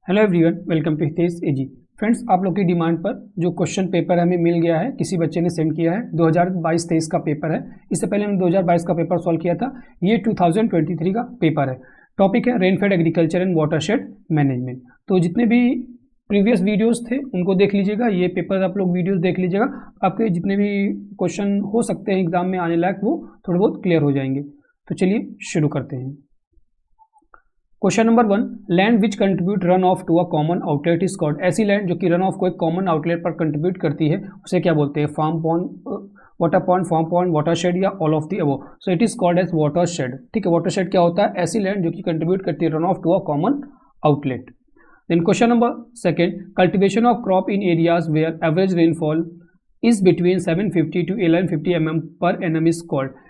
Hello everyone, welcome to Hitesh AG. Friends, आप लोग की डिमांड पर जो क्वेश्चन पेपर हमें मिल गया है, किसी बच्चे ने सेंड किया है, 2022-23 का पेपर है। इससे पहले हमने 2022 का पेपर सॉल्व किया था, ये 2023 का पेपर है। टॉपिक है rainfed agriculture and watershed management. तो जितने भी प्रीवियस वीडियोस थे उनको देख लीजिएगा, ये पेपर आप लोग वीडियोस देख लीजिएगा, आपके जितने भी क्वेश्चन हो सकते हैं एग्जाम में आने लायक वो थोड़े बहुत क्लियर हो जाएंगे। तो चलिए शुरू करते हैं। Question number 1, land which contribute run off to a common outlet is called. ऐसी लैंड जो कि रन ऑफ को एक कॉमन आउटलेट पर कंट्रीब्यूट करती है उसे क्या बोलते हैं? Farm pond, water pond, farm pond, watershed या all of the above. So it is called as watershed. ठीक है, वाटरशेड क्या होता है? ऐसी लैंड जो कि कंट्रीब्यूट करती है run off to a common outlet. Then question number 2, cultivation of crop in areas where average rainfall is between 750 to 1150 mm per annum is called.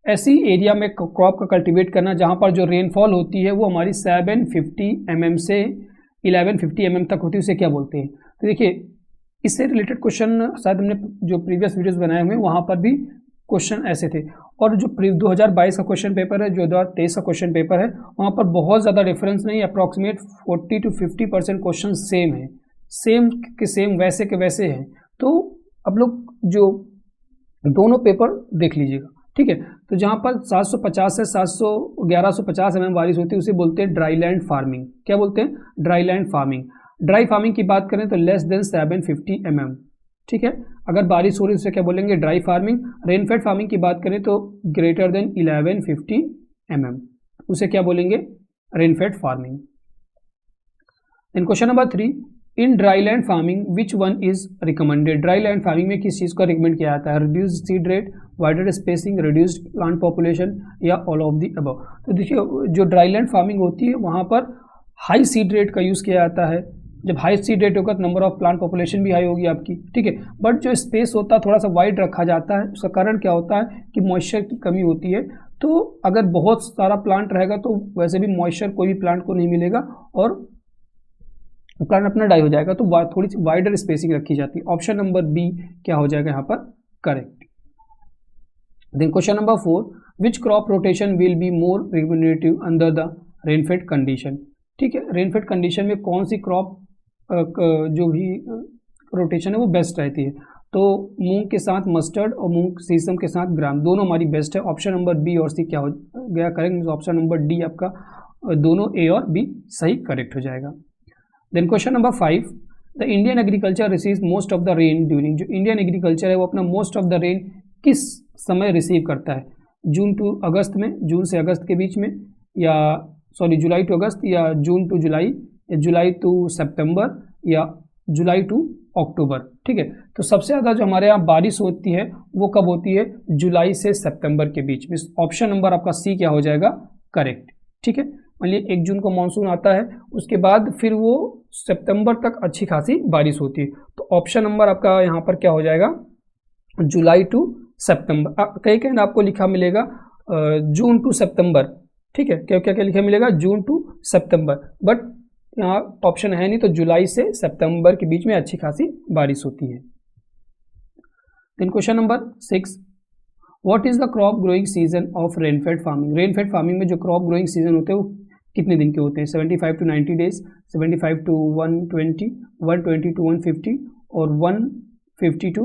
ऐसी एरिया में क्रॉप का कल्टीवेट करना जहाँ पर जो रेनफॉल होती है वो हमारी 750 mm से 1150 mm तक होती है, उसे क्या बोलते हैं? तो देखिए, इससे रिलेटेड क्वेश्चन शायद हमने जो प्रीवियस वीडियोस बनाए हुए हैं वहाँ पर भी क्वेश्चन ऐसे थे। और जो 2022 का क्वेश्चन पेपर है, जो 2023 का क्वेश्चन पेपर है, वहाँ पर बहुत ज़्यादा डिफरेंस नहीं, अप्रॉक्सीमेट 40 to 50% क्वेश्चन सेम है, सेम के सेम, वैसे के वैसे हैं। तो अब लोग जो दोनों पेपर देख लीजिएगा, ठीक है। तो जहाँ पर 750 से 1150 mm बारिश होती है उसे बोलते हैं ड्राई लैंड फार्मिंग। क्या बोलते हैं? Dry land farming. Dry farming की बात करें तो लेस देन 750 mm, ठीक है। अगर बारिश हो रही है उसे क्या बोलेंगे? Dry farming. रेनफेड फार्मिंग की बात करें तो ग्रेटर देन 1150 mm, उसे क्या बोलेंगे? Rainfed farming. Then question number 3, in dry land farming which one is recommended. Dry land farming में किस चीज़ को रिकमेंड किया जाता है? Reduce seed rate, wider spacing, reduced plant population या ऑल ऑफ दी अबव। तो देखिए, जो ड्राई लैंड फार्मिंग होती है वहाँ पर हाई सीड रेट का यूज़ किया जाता है। जब हाई सीड रेट होगा तो नंबर ऑफ प्लांट पॉपुलेशन भी हाई होगी आपकी, ठीक है। बट जो स्पेस होता है थोड़ा सा वाइड रखा जाता है। उसका कारण क्या होता है कि मॉइस्चर की कमी होती है। तो अगर बहुत सारा प्लांट रहेगा तो वैसे भी मॉइस्चर कोई भी प्लांट को नहीं मिलेगा और प्लांट अपना डाई हो जाएगा। तो थोड़ी सी वाइडर स्पेसिंग रखी जाती है। ऑप्शन नंबर बी क्या हो जाएगा यहाँ पर? Correct. Then question number 4, which crop rotation will be more remunerative under the rainfed condition. ठीक है, रेनफेड कंडीशन में कौन सी क्रॉप जो भी रोटेशन है वो बेस्ट रहती है? तो मूंग के साथ मस्टर्ड और मूंग सीसम के साथ ग्राम, दोनों हमारी बेस्ट है। ऑप्शन नंबर बी और सी क्या हो गया? करेक्ट। ऑप्शन नंबर डी आपका दोनों ए और बी सही करेक्ट हो जाएगा। Then question number 5, the Indian agriculture receives most of the rain during. जो इंडियन एग्रीकल्चर है वो अपना मोस्ट ऑफ द रेन किस समय रिसीव करता है? जून टू अगस्त में, जून से अगस्त के बीच में, या जुलाई टू अगस्त, या जून टू जुलाई, या जुलाई टू सितंबर, या जुलाई टू अक्टूबर, ठीक है। तो सबसे ज़्यादा जो हमारे यहाँ बारिश होती है वो कब होती है? जुलाई से सितंबर के बीच में। ऑप्शन नंबर आपका सी क्या हो जाएगा? करेक्ट, ठीक है। मान लीजिए 1 जून को मानसून आता है, उसके बाद फिर वो सितंबर तक अच्छी खासी बारिश होती है। तो ऑप्शन नंबर आपका यहाँ पर क्या हो जाएगा? जुलाई टू सितंबर। कहीं कहीं आपको लिखा मिलेगा जून टू सितंबर, ठीक है। क्या क्या क्या लिखा मिलेगा? जून टू सितंबर, बट यहाँ ऑप्शन है नहीं। तो जुलाई से सितंबर के बीच में अच्छी खासी बारिश होती है। Then question number 6, what is the crop growing season of rainfed farming. Rainfed farming में जो क्रॉप ग्रोइंग सीजन होते हैं वो कितने दिन के होते हैं? 75 to 90 डेज, 75 to 120, 120 to 150 और 150 to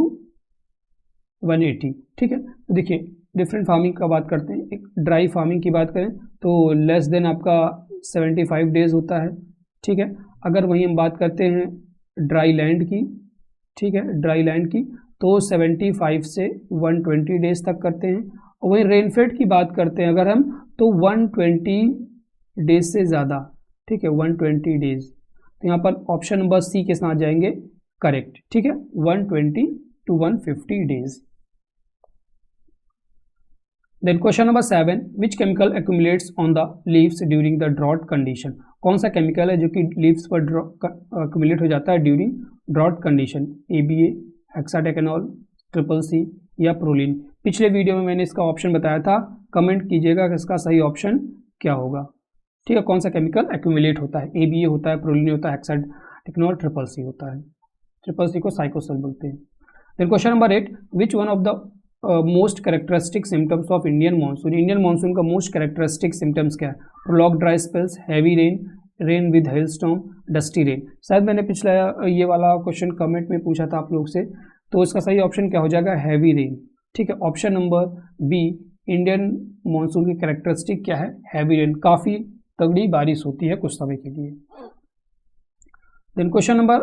180, ठीक है। तो देखिए, डिफरेंट फार्मिंग का बात करते हैं। एक ड्राई फार्मिंग की बात करें तो लेस देन आपका 75 डेज होता है, ठीक है। अगर वहीं हम बात करते हैं ड्राई लैंड की, ठीक है, ड्राई लैंड की, तो 75 से 120 डेज तक करते हैं। और वहीं रेनफेड की बात करते हैं अगर हम, तो 120 डेज से ज़्यादा, ठीक है, 120 डेज। तो यहाँ पर ऑप्शन नंबर सी के साथ जाएंगे करेक्ट, ठीक है, 120 to 150 days. Then question number 7, which chemical accumulates on the leaves during the drought condition. कौन सा केमिकल है जो कि लीव्स पर एक्यूमुलेट हो जाता है during drought condition? ABA, hexadecanol, CCC या प्रोलिन। पिछले वीडियो में मैंने इसका ऑप्शन बताया था, कमेंट कीजिएगा कि इसका सही ऑप्शन क्या होगा, ठीक है। कौन सा केमिकल एक्यूमुलेट होता है? ABA होता है, प्रोलिन होता है, हेक्साडेकेनॉल, CCC होता है। CCC को साइकोसेल बोलते हैं। Then question number 8, which one of the most characteristic symptoms of Indian monsoon. Indian monsoon का मोस्ट कैरेक्टरिस्टिक सिम्टम्स क्या है? Prolong dry spells, heavy rain, rain with hailstorm, dusty rain. शायद मैंने पिछला ये वाला क्वेश्चन कमेंट में पूछा था आप लोग से, तो इसका सही ऑप्शन क्या हो जाएगा, हैवी रेन। ठीक है, option number B, Indian monsoon की कैरेक्टरिस्टिक क्या है, हैवी रेन, काफ़ी तगड़ी बारिश होती है कुछ समय के लिए। Then question number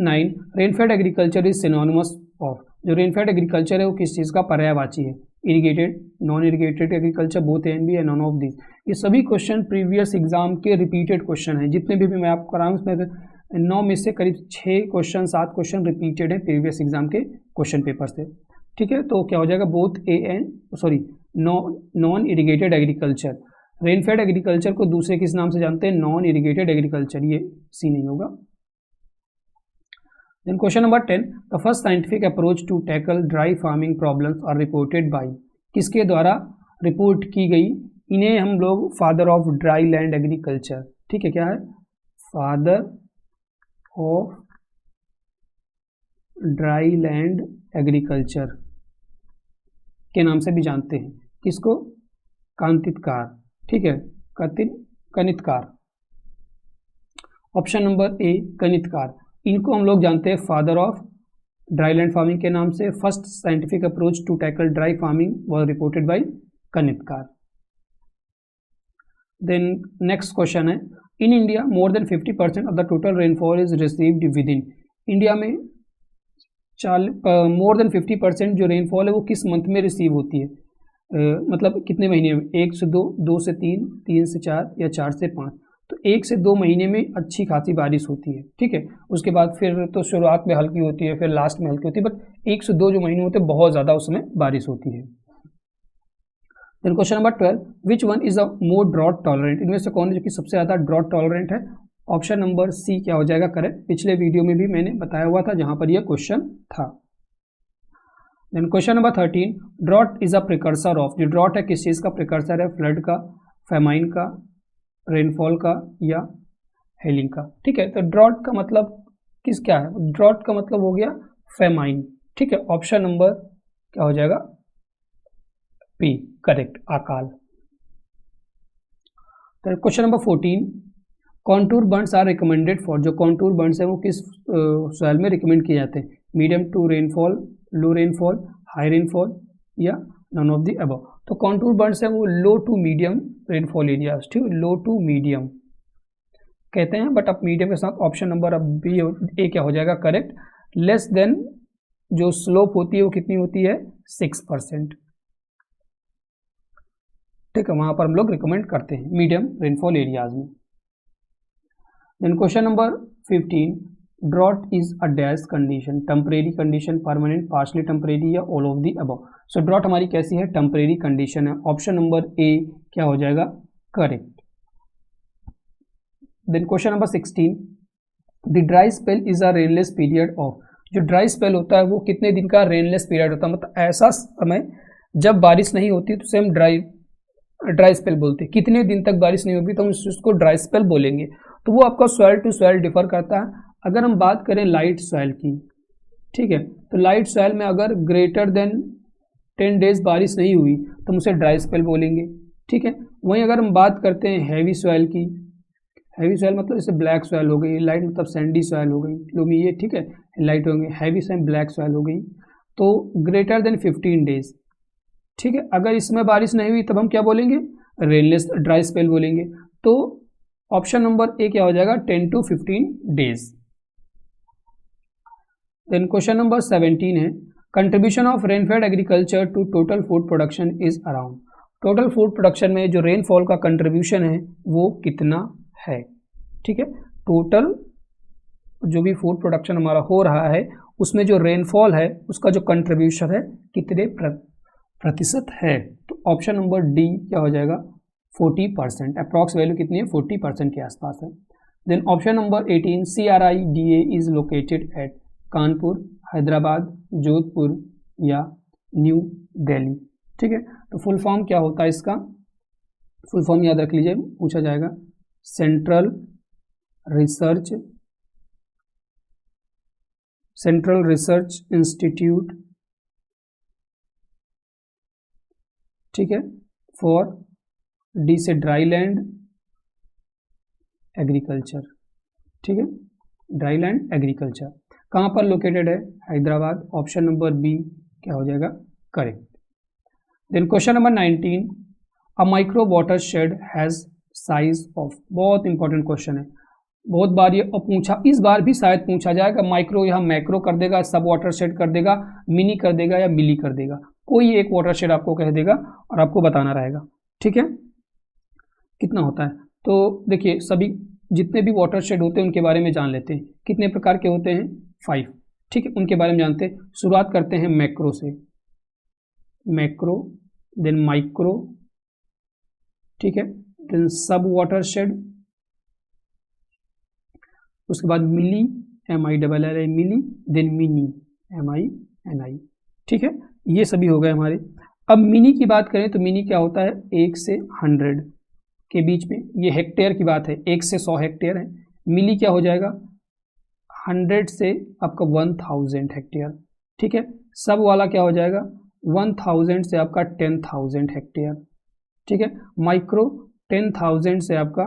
9, rainfed agriculture is synonymous of, जो रेनफेड एग्रीकल्चर है वो किस चीज़ का पर्यायवाची है, irrigated, non irrigated agriculture, both A and B, none of this. ये सभी क्वेश्चन प्रीवियस एग्जाम के रिपीटेड क्वेश्चन हैं, जितने भी मैं आपको कराऊँ उसमें 9 में से करीब 6 क्वेश्चन 7 क्वेश्चन रिपीटेड हैं प्रीवियस एग्जाम के क्वेश्चन पेपर से। ठीक है, तो क्या हो जाएगा, both A and sorry non irrigated agriculture. Rainfed agriculture को दूसरे किस नाम से जानते हैं, नॉन इरिगेटेड एग्रीकल्चर, ये सी नहीं होगा। Then question number 10, the first scientific approach to tackle dry farming problems are reported by, किसके द्वारा रिपोर्ट की गई, इन्हें हम लोग father of dry land agriculture, ठीक है, क्या है, father of dry land agriculture के नाम से भी जानते हैं, किसको, कांतितकार, ठीक है, कनितकार। ऑप्शन नंबर ए, कनितकार, इनको हम लोग जानते हैं father of dry land farming के नाम से। First scientific approach to tackle dry farming was reported by Kanitkar. Then next question है, in India more than 50% of the total rainfall is received within, India में more than 50% जो rainfall है वो किस month में रिसीव होती है, मतलब कितने महीने में, 1 से 2, 2 से 3, 3 से 4 या 4 से 5, तो 1 से 2 महीने में अच्छी खासी बारिश होती है। ठीक है, उसके बाद फिर तो शुरुआत में हल्की होती है, फिर लास्ट में हल्की होती है, बट 1 से 2 जो महीने होते हैं बहुत ज़्यादा उसमें बारिश होती है। Then question number 12, which one is a more drought tolerant, इनमें से कौन है जो कि सबसे ज़्यादा ड्रॉट टॉलरेंट है, ऑप्शन नंबर सी क्या हो जाएगा करेक्ट, पिछले वीडियो में भी मैंने बताया हुआ था जहाँ पर यह क्वेश्चन था। Then question number 13, drought is a precursor of, जो ड्रॉट है किस चीज़ का प्रिकर्सर है, फ्लड का, फेमाइन का, रेनफॉल का या हेलिंग का। ठीक है, तो ड्रॉट का मतलब किस क्या है, ड्रॉट का मतलब हो गया फेमाइन। ठीक है, ऑप्शन नंबर क्या हो जाएगा पी करेक्ट, अकाल। तो question number 14, contour bunds are recommended for, जो कॉन्टूर बर्ड्स है वो किस सॉइल में रिकमेंड किए जाते हैं, medium to rainfall, low rainfall, high rainfall या नन ऑफ द अबव। तो कॉन्टूर बर्ड्स है वो low to medium rainfall areas, ठीक है, लो टू मीडियम कहते हैं, बट अब मीडियम के साथ ऑप्शन नंबर अब बी ए क्या हो जाएगा करेक्ट। लेस देन जो स्लोप होती है वो कितनी होती है 6%। ठीक है, वहां पर हम लोग रिकमेंड करते हैं मीडियम रेनफॉल एरियाज में। Then question number 15, drought is a dash condition, temporary condition, permanent, partially temporary या all of the above. So drought हमारी कैसी है, टेम्परेरी कंडीशन है, ऑप्शन नंबर ए क्या हो जाएगा correct. Then question number 16, the dry spell is a rainless period of, जो dry spell होता है वो कितने दिन का रेनलेस पीरियड होता है, मतलब ऐसा समय जब बारिश नहीं होती तो उसे हम ड्राई स्पेल बोलते हैं। कितने दिन तक बारिश नहीं होगी तो हम उसको ड्राई स्पेल बोलेंगे। तो वो आपका सॉइल टू सॉइल डिफर करता है। अगर हम बात करें लाइट सॉइल की, ठीक है, तो लाइट सॉइल में अगर ग्रेटर देन 10 डेज बारिश नहीं हुई तो हम उसे ड्राई स्पेल बोलेंगे। ठीक है, वहीं अगर हम बात करते हैं हैवी सॉइल की, हैवी सॉइल मतलब जैसे ब्लैक सॉइल हो गई, लाइट मतलब सैंडी सॉइल हो गई, लोमी ये, ठीक है, लाइट हो गई, हैवी सॉइल ब्लैक सॉइल हो गई, तो ग्रेटर देन 15 डेज। ठीक है, अगर इसमें बारिश नहीं हुई तब हम क्या बोलेंगे, रेनलेस ड्राई स्पेल बोलेंगे। तो ऑप्शन नंबर ए क्या हो जाएगा 10 to 15 days. Then question number 17 है, contribution of rainfed agriculture to total food production is around, total food production में जो रेनफॉल का कंट्रीब्यूशन है वो कितना है। ठीक है, टोटल जो भी फूड प्रोडक्शन हमारा हो रहा है उसमें जो रेनफॉल है उसका जो कंट्रीब्यूशन है कितने प्रतिशत है, तो ऑप्शन नंबर डी क्या हो जाएगा 40%, अप्रॉक्स वैल्यू कितनी है 40% के आसपास है। Then option number 18, CRIDA is located at Kanpur, Hyderabad, Jodhpur या न्यू दिल्ली। ठीक है, तो फुल फॉर्म क्या होता है इसका, फुल फॉर्म याद रख लीजिए, पूछा जाएगा सेंट्रल रिसर्च इंस्टीट्यूट, ठीक है, फॉर डी से ड्राई लैंड, एग्रीकल्चर, ठीक है, ड्राई लैंड एग्रीकल्चर कहाँ पर लोकेटेड है? हैदराबाद। ऑप्शन नंबर बी क्या हो जाएगा? Correct. Then question number 19, a micro watershed has size of, बहुत इंपॉर्टेंट क्वेश्चन है, बहुत बार ये पूछा, इस बार भी शायद पूछा जाएगा। माइक्रो यहाँ मैक्रो कर देगा, सब वाटर शेड कर देगा, मिनी कर देगा या मिली कर देगा, कोई एक वाटर शेड आपको कह देगा और आपको बताना रहेगा, ठीक है, कितना होता है। तो देखिए सभी जितने भी वाटर शेड होते हैं उनके बारे में जान लेते हैं। कितने प्रकार के होते हैं? 5, ठीक है, उनके बारे में जानते हैं। शुरुआत करते हैं मैक्रो से, मैक्रो, देन माइक्रो, ठीक है, देन सब वाटर शेड, उसके बाद मिली, MILLI मिली, देन मिनी, MINI, ठीक है, ये सभी हो गए हमारे। अब मिनी की बात करें तो मिनी क्या होता है? 1 से 100 के बीच में, ये हेक्टेयर की बात है, 1 से 100 हेक्टेयर है। मिली क्या हो जाएगा? 100 से आपका 1000 हेक्टेयर, ठीक है। सब वाला क्या हो जाएगा? 1000 से आपका 10,000 हेक्टेयर, ठीक है। माइक्रो 10,000 से आपका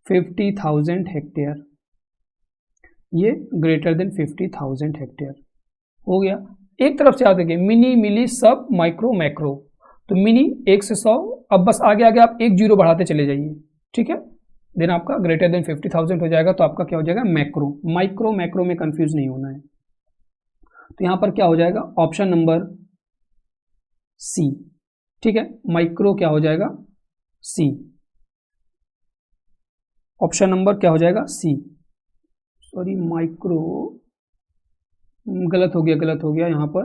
50,000 हेक्टेयर, ये ग्रेटर देन 50,000 हेक्टेयर हो गया। एक तरफ से याद रखिए, मिनी, मिली, सब, माइक्रो, मैक्रो। तो मिनी 1 से 100, अब बस आगे आगे आप एक जीरो बढ़ाते चले जाइए, ठीक है। देन आपका ग्रेटर देन 50,000 हो जाएगा, तो आपका क्या हो जाएगा? मैक्रो। माइक्रो मैक्रो में कंफ्यूज नहीं होना है। तो यहां पर क्या हो जाएगा? ऑप्शन नंबर सी, ठीक है, माइक्रो क्या हो जाएगा? सी। ऑप्शन नंबर क्या हो जाएगा? सी। सॉरी, माइक्रो गलत हो गया यहाँ पर।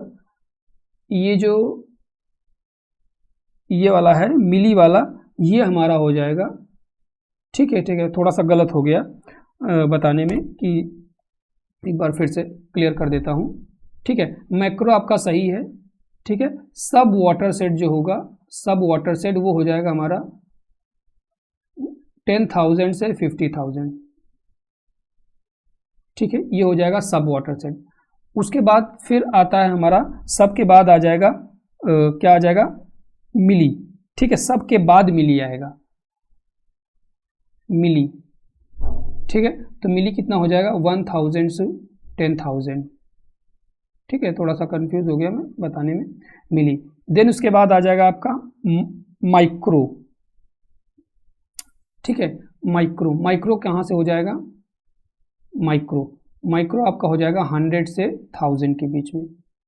ये जो ये वाला है मिली वाला, ये हमारा हो जाएगा, ठीक है, ठीक है, थोड़ा सा गलत हो गया बताने में, कि एक बार फिर से क्लियर कर देता हूँ, ठीक है। मैक्रो आपका सही है, ठीक है। सब वाटर सेट जो होगा, सब वाटर सेट वो हो जाएगा हमारा 10,000 से 50,000, ठीक है, ये हो जाएगा सब वाटर सेट। उसके बाद फिर आता है हमारा, सब के बाद आ जाएगा क्या आ जाएगा? मिली, ठीक है, सब के बाद मिली आएगा, मिली, ठीक है। तो मिली कितना हो जाएगा? 1000 से 10,000, ठीक है, थोड़ा सा कंफ्यूज हो गया मैं बताने में, मिली। देन उसके बाद आ जाएगा आपका माइक्रो, ठीक है, माइक्रो। माइक्रो कहाँ से हो जाएगा? माइक्रो, माइक्रो आपका हो जाएगा 100 से 1000 के बीच में,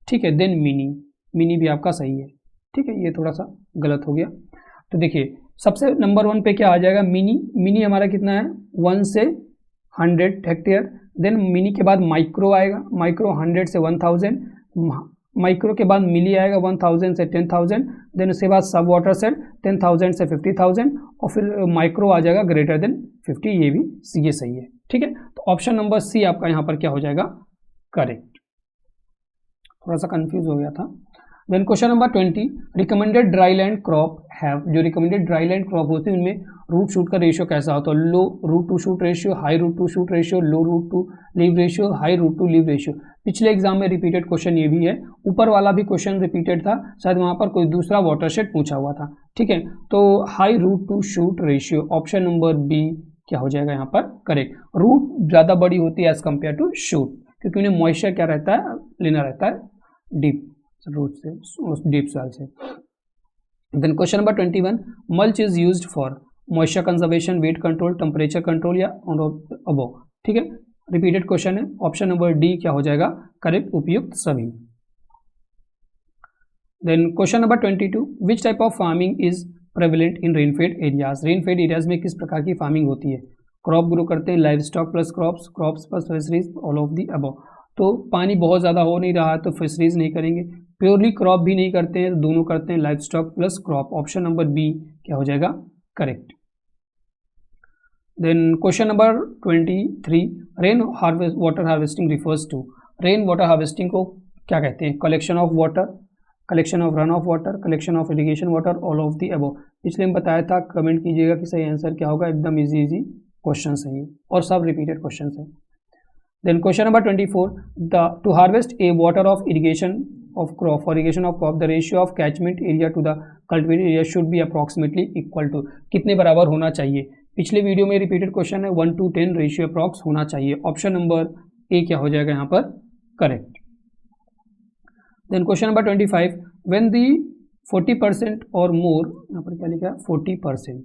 ठीक है। देन मिनी, मिनी भी आपका सही है, ठीक है, ये थोड़ा सा गलत हो गया। तो देखिए सबसे नंबर 1 पे क्या आ जाएगा? मिनी। मिनी हमारा कितना है? 1 से 100 हेक्टेयर। देन मिनी के बाद माइक्रो आएगा, माइक्रो 100 से 1000, माइक्रो के बाद मिली आएगा 1000 से 10,000, देन उसके बाद सब वाटर सेट 10,000 से 50,000, और फिर माइक्रो आ जाएगा ग्रेटर देन 50, ये भी ये सही है, ठीक है। तो ऑप्शन नंबर सी आपका यहाँ पर क्या हो जाएगा? करेक्ट। थोड़ा सा कंफ्यूज हो गया था। Then question number 20, recommended dry land crop have, जो रिकमेंडेड ड्राई लैंड क्रॉप होती है उनमें रूट शूट का रेशियो कैसा होता है? Low root to shoot ratio, high root to shoot ratio, low root to leaf ratio, high root to leaf ratio. पिछले exam में रिपीटेड क्वेश्चन ये भी है, ऊपर वाला भी क्वेश्चन रिपीटेड था, शायद वहां पर कोई दूसरा वाटरशेड पूछा हुआ था, ठीक है। तो high root to shoot ratio, option number B क्या हो जाएगा यहाँ पर? करेक्ट। रूट ज़्यादा बड़ी होती है एज कम्पेयर टू शूट, क्योंकि उन्हें मॉइस्चर क्या रहता है? लेना रहता है डीप रूट से, डीप सॉइल से। Then question number 21, mulch is used for moisture conservation, weed control, temperature control या अबव, ठीक है। रिपीटेड क्वेश्चन है, ऑप्शन नंबर डी क्या हो जाएगा? करेक्ट, उपयुक्त सभी। Then question number 22, which type of farming is prevalent in rainfed areas? Rainfed areas में किस प्रकार की फार्मिंग होती है? क्रॉप ग्रो करते हैं, livestock plus crops, crops plus fisheries, all of the above. तो पानी बहुत ज़्यादा हो नहीं रहा है तो फिशरीज नहीं करेंगे, प्योरली क्रॉप भी नहीं करते हैं, दोनों करते हैं, livestock plus crop. Option number B क्या हो जाएगा? Correct. Then question number 23, rain harvest water harvesting refers to, rain water harvesting को क्या कहते हैं? Collection of water, collection of run off water, collection of irrigation water, all of the above. पिछले में बताया था, कमेंट कीजिएगा कि सही आंसर क्या होगा, एकदम इजी इजी क्वेश्चन है ये, और सब रिपीटेड क्वेश्चन है। Then question number 24, to harvest a water of irrigation of crop, for irrigation of crop, the ratio of catchment area to the cultivated area should be approximately equal to, कितने बराबर होना चाहिए? पिछले video में repeated question है 1:10 ratio approx होना चाहिए। Option number A क्या हो जाएगा यहाँ पर correct. Then question number 25, when the 40% और मोर, यहाँ पर क्या लिखा है 40%,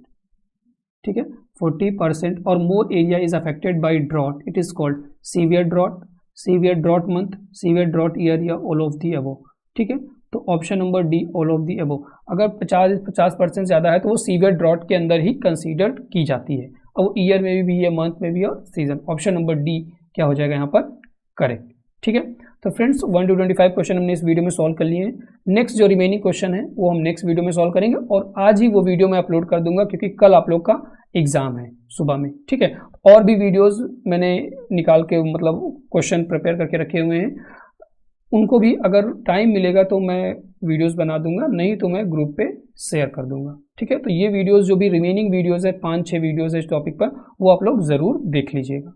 ठीक है 40% और more area is affected by drought, it is called severe drought month, severe drought year या ऑल ऑफ दी अबव, ठीक है। तो option number D all of the above. अगर 50% ज़्यादा है तो वो सीवियर ड्रॉट के अंदर ही कंसीडर की जाती है, और वो ईयर में भी है, मंथ में भी और सीजन। ऑप्शन नंबर डी क्या हो जाएगा यहाँ पर करेक्ट, ठीक है। तो फ्रेंड्स 1 to 25 क्वेश्चन हमने इस वीडियो में सॉल्व कर लिए हैं। नेक्स्ट जो रिमेनिंग क्वेश्चन है वो हम नेक्स्ट वीडियो में सॉल्व करेंगे, और आज ही वो वीडियो मैं अपलोड कर दूंगा क्योंकि कल आप लोग का एग्जाम है सुबह में, ठीक है। और भी वीडियोस मैंने निकाल के मतलब क्वेश्चन प्रिपेयर करके रखे हुए हैं, उनको भी अगर टाइम मिलेगा तो मैं वीडियोस बना दूंगा, नहीं तो मैं ग्रुप पे शेयर कर दूंगा, ठीक है। तो ये वीडियोस जो भी रिमेनिंग वीडियोस है 5-6 वीडियोस है इस टॉपिक पर, वो आप लोग ज़रूर देख लीजिएगा।